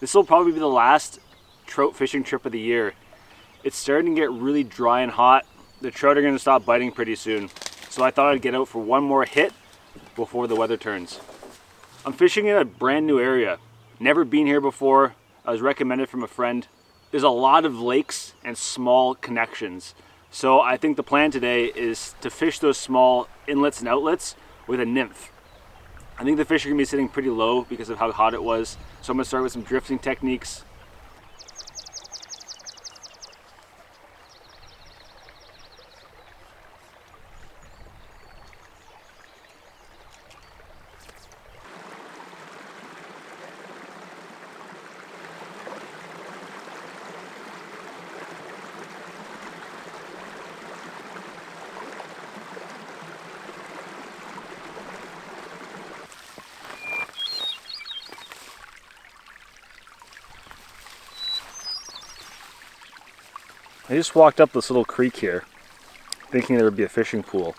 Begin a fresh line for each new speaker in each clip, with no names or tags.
This will probably be the last trout fishing trip of the year. It's starting to get really dry and hot. The trout are gonna stop biting pretty soon. So I thought I'd get out for one more hit before the weather turns. I'm fishing in a brand new area. Never been here before. I was recommended from a friend. There's a lot of lakes and small connections. So I think the plan today is to fish those small inlets and outlets with a nymph. I think the fish are gonna be sitting pretty low because of how hot it was. So I'm gonna start with some drifting techniques. I just walked up this little creek here, thinking there would be a fishing pool.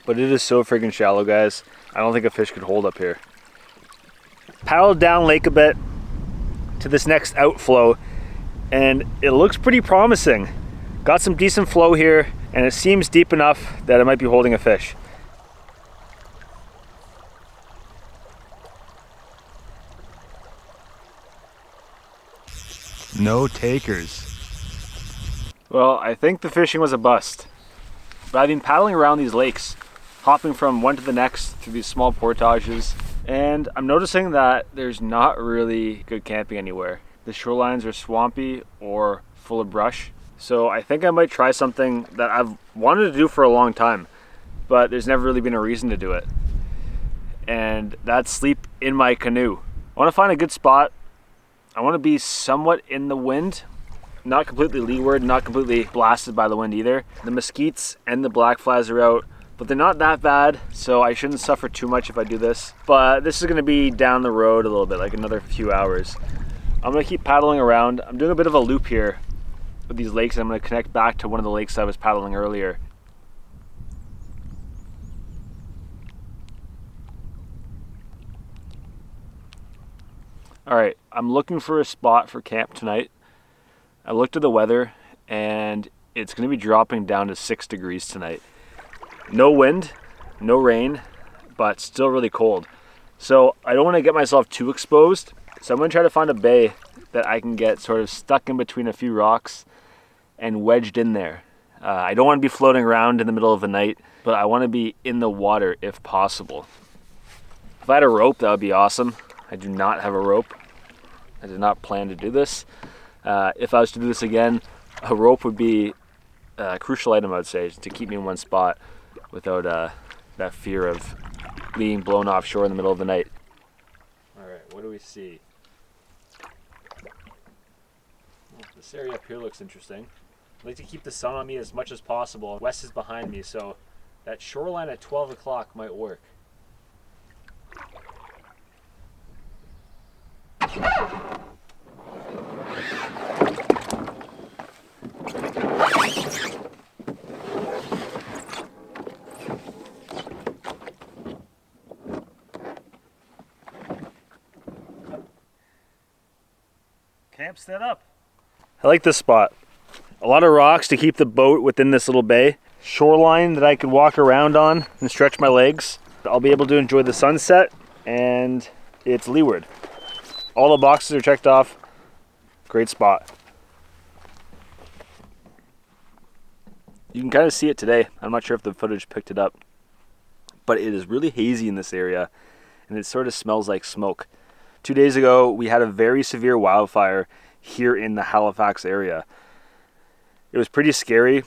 But it is so friggin' shallow, guys. I don't think a fish could hold up here. Paddled down lake a bit to this next outflow, and it looks pretty promising. Got some decent flow here, and it seems deep enough that I might be holding a fish. No takers. Well, I think the fishing was a bust. But I've been paddling around these lakes, hopping from one to the next through these small portages, and I'm noticing that there's not really good camping anywhere. The shorelines are swampy or full of brush. So I think I might try something that I've wanted to do for a long time, but there's never really been a reason to do it. And that's sleep in my canoe. I want to find a good spot. I want to be somewhat in the wind. Not completely leeward, not completely blasted by the wind either. The mesquites and the black flies are out, but they're not that bad, so I shouldn't suffer too much if I do this. But this is gonna be down the road a little bit, like another few hours. I'm gonna keep paddling around. I'm doing a bit of a loop here with these lakes, and I'm gonna connect back to one of the lakes I was paddling earlier. All right, I'm looking for a spot for camp tonight. I looked at the weather, and it's going to be dropping down to 6 degrees tonight. No wind, no rain, but still really cold. So I don't want to get myself too exposed. So I'm going to try to find a bay that I can get sort of stuck in between a few rocks and wedged in there. I don't want to be floating around in the middle of the night, but I want to be in the water if possible. If I had a rope, that would be awesome. I do not have a rope. I did not plan to do this. If I was to do this again, a rope would be a crucial item, I would say, to keep me in one spot without that fear of being blown offshore in the middle of the night. All right, what do we see? Well, this area up here looks interesting. I'd like to keep the sun on me as much as possible. West is behind me, so that shoreline at 12 o'clock might work. Camp set up. I like this spot. A lot of rocks to keep the boat within this little bay. Shoreline that I could walk around on and stretch my legs. I'll be able to enjoy the sunset, and it's leeward. All the boxes are checked off. Great spot. You can kind of see it today. I'm not sure if the footage picked it up, but it is really hazy in this area, and it sort of smells like smoke. 2 days ago, we had a very severe wildfire here in the Halifax area. It was pretty scary.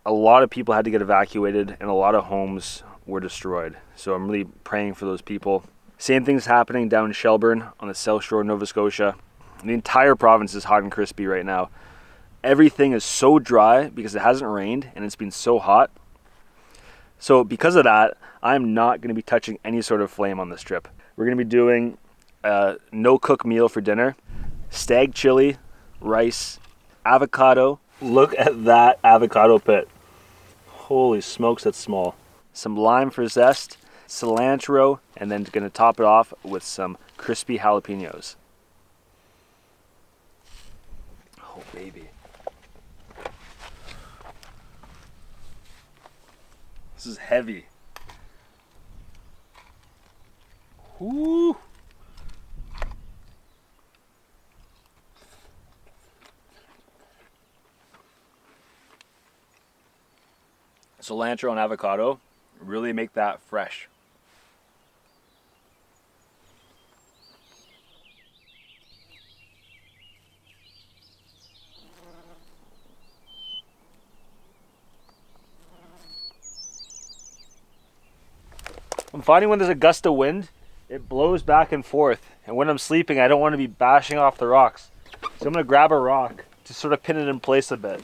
A lot of people had to get evacuated, and a lot of homes were destroyed. So I'm really praying for those people. Same thing's happening down in Shelburne on the south shore of Nova Scotia. The entire province is hot and crispy right now. Everything is so dry because it hasn't rained and it's been so hot. So because of that, I'm not going to be touching any sort of flame on this trip. We're going to be doing a no-cook meal for dinner. Stag chili, rice, avocado. Look at that avocado pit. Holy smokes, that's small. Some lime for zest, cilantro, and then going to top it off with some crispy jalapenos. Oh, baby. This is heavy. Woo! Cilantro and avocado really make that fresh. I'm finding when there's a gust of wind, it blows back and forth. And when I'm sleeping, I don't want to be bashing off the rocks. So I'm going to grab a rock to sort of pin it in place a bit.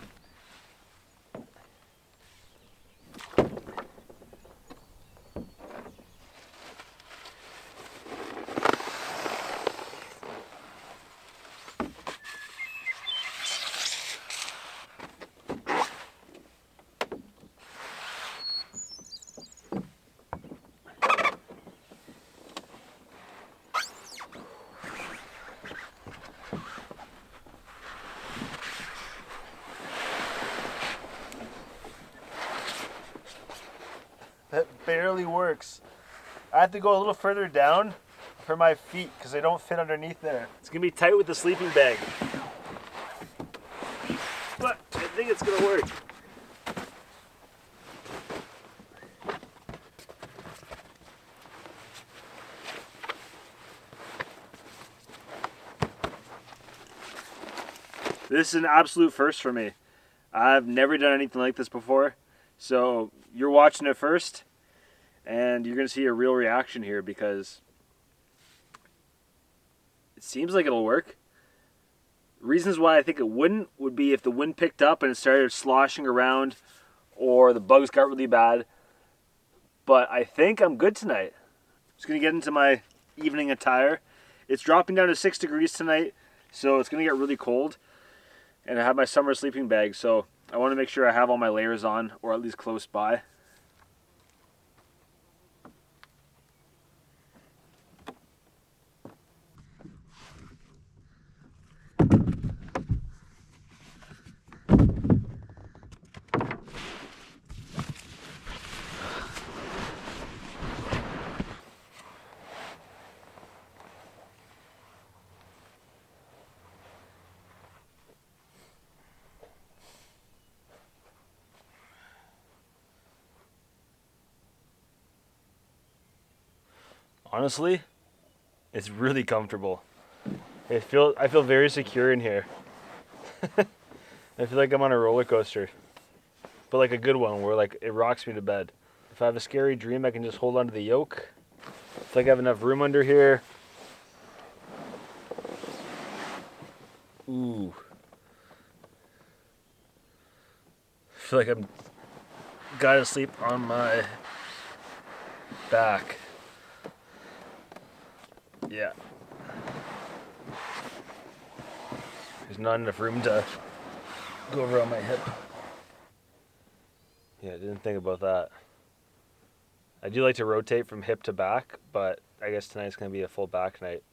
That barely works. I have to go a little further down for my feet because they don't fit underneath there. It's gonna be tight with the sleeping bag, but I think it's gonna work. This is an absolute first for me. I've never done anything like this before. So you're watching it first and you're going to see a real reaction here because it seems like it'll work. Reasons why I think it wouldn't would be if the wind picked up and it started sloshing around or the bugs got really bad. But I think I'm good tonight. Just going to get into my evening attire. It's dropping down to 6 degrees tonight, so it's going to get really cold. And I have my summer sleeping bag, so I want to make sure I have all my layers on, or at least close by. Honestly, it's really comfortable. I feel very secure in here. I feel like I'm on a roller coaster, but like a good one where like it rocks me to bed. If I have a scary dream, I can just hold onto the yoke. It's like I have enough room under here. Ooh. I feel like I'm gotta sleep on my back. Yeah. There's not enough room to go over on my hip. Yeah, I didn't think about that. I do like to rotate from hip to back, but I guess tonight's going to be a full back night.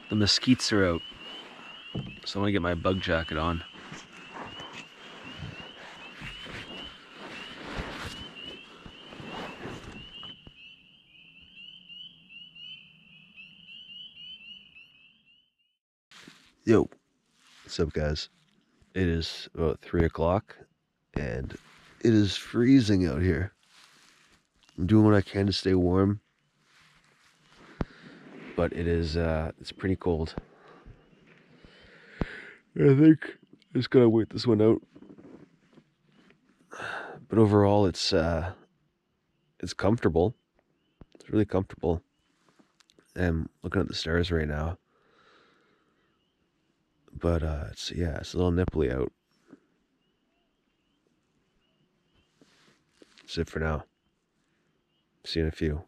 The mesquites are out, so I want to get my bug jacket on. Yo, what's up, guys? It is about 3 o'clock, and it is freezing out here. I'm doing what I can to stay warm, but it's pretty cold. I think I just gotta wait this one out. But overall, it's comfortable. It's really comfortable.
am looking at the stars right now. But it's a little nipply out. That's it for now. See you in a few.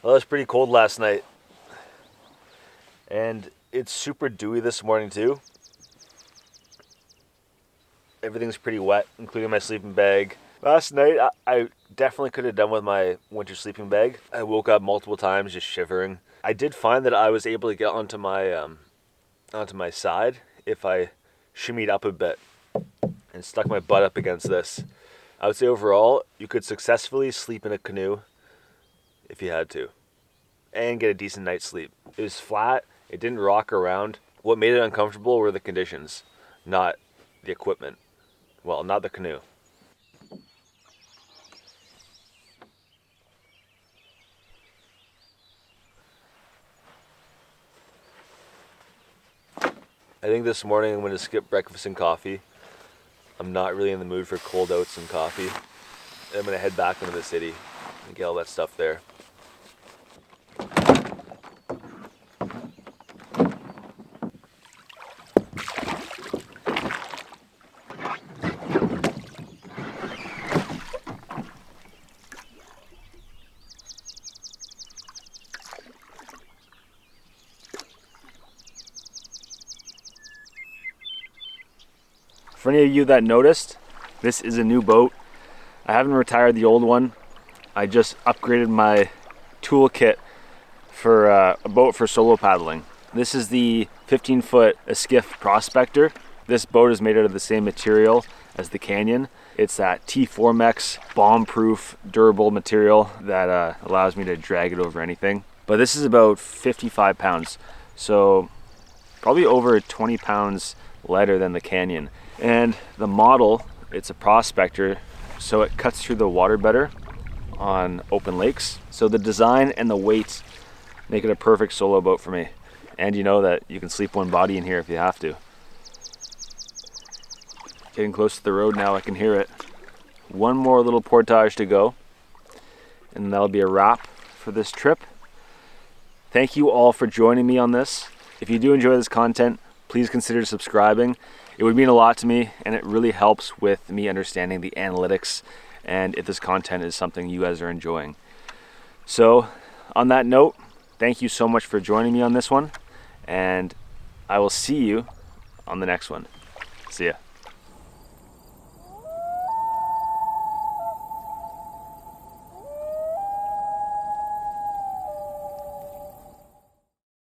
Well, it was pretty cold last night, and it's super dewy this morning too. Everything's pretty wet, including my sleeping bag. Last night, I definitely could have done with my winter sleeping bag. I woke up multiple times just shivering. I did find that I was able to get onto my side if I shimmied up a bit and stuck my butt up against this. I would say overall, you could successfully sleep in a canoe if you had to, and get a decent night's sleep. It was flat, it didn't rock around. What made it uncomfortable were the conditions, not the equipment. Well, not the canoe. I think this morning I'm going to skip breakfast and coffee. I'm not really in the mood for cold oats and coffee. I'm going to head back into the city and get all that stuff there. For any of you that noticed, this is a new boat. I haven't retired the old one. I just upgraded my toolkit for a boat for solo paddling. This is the 15-foot Skiff Prospector. This boat is made out of the same material as the Canyon. It's that T4Mex bomb-proof, durable material that allows me to drag it over anything. But this is about 55 pounds, so probably over 20 pounds lighter than the Canyon. And the model, it's a Prospector, so it cuts through the water better on open lakes. So the design and the weight make it a perfect solo boat for me. And you know that you can sleep one body in here if you have to. Getting close to the road now, I can hear it. One more little portage to go, and that'll be a wrap for this trip. Thank you all for joining me on this. If you do enjoy this content, please consider subscribing. It would mean a lot to me, and it really helps with me understanding the analytics and if this content is something you guys are enjoying. So on that note, thank you so much for joining me on this one, and I will see you on the next one. See ya.